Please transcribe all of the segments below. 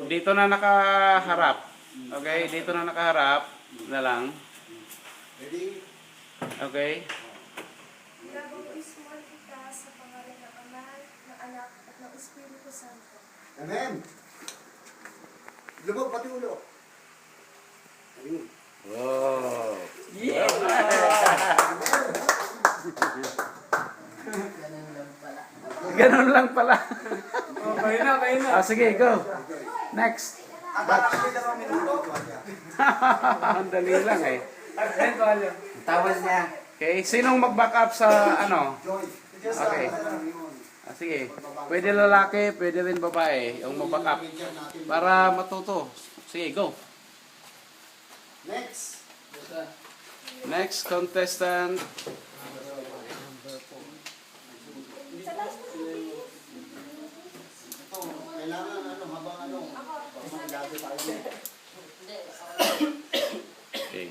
Dito na nakaharap. Okay, dito na nakaharap na lang. Okay. Nabautismuhan kita sa pangalan ng Ama, ng Anak, at ng Espiritu Santo. Amen. Lubog pati ulo. Ayun. Wow. Yeah! Ganun lang pala. Okay na. Sige, go. Next. Ang dali lang eh. Tawas niya. Okay, sinong mag-back up sa ano? Joy. Okay. Sige. Pwede lalaki, pwede rin babae yung mag-back up para matuto. Sige, go. Next. Next contestant. Ito, kailangan habang mailado tayo. Okay.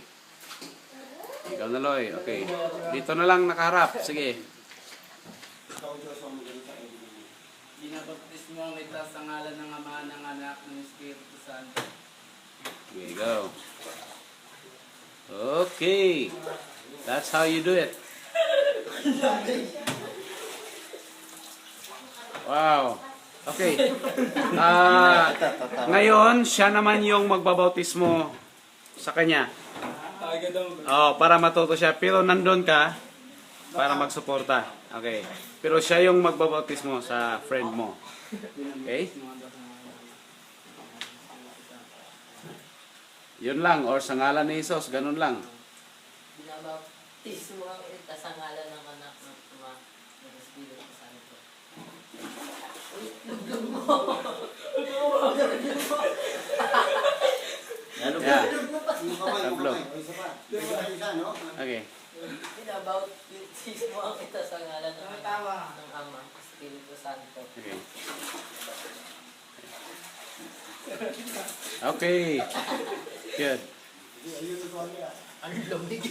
Ikaw na, Loy. Okay. Dito na lang nakaharap. Sige. Ikaw, Diyos, ang magaling sa iyo. Binabaptismo kita sa ngalan ng Ama, ng Anak, ng Espiritu Santo. Okay, go. Okay. That's how you do it. Wow. Okay. Ngayon, siya naman yung magbabautismo sa kanya. Oh, para matuto siya. Pero nandun ka para magsuporta. Okay. Pero siya yung magbabautismo sa friend mo. Okay? Yun lang. Or sa ngalan ni Jesus. Ganun lang. Binabaptismo kita sa ngalan ng Anak ng Ama ng Espiritu Santo. Lublog mo! Yeah. Yung kamay, yung Tablo. kamay. O, isa pa. Isa, no? Okay. Binabaptismo kita sa ngalan ng Anak ng Ama ng Espiritu Santo. Okay. Okay. Good. Ayun, ito, Ang lumig.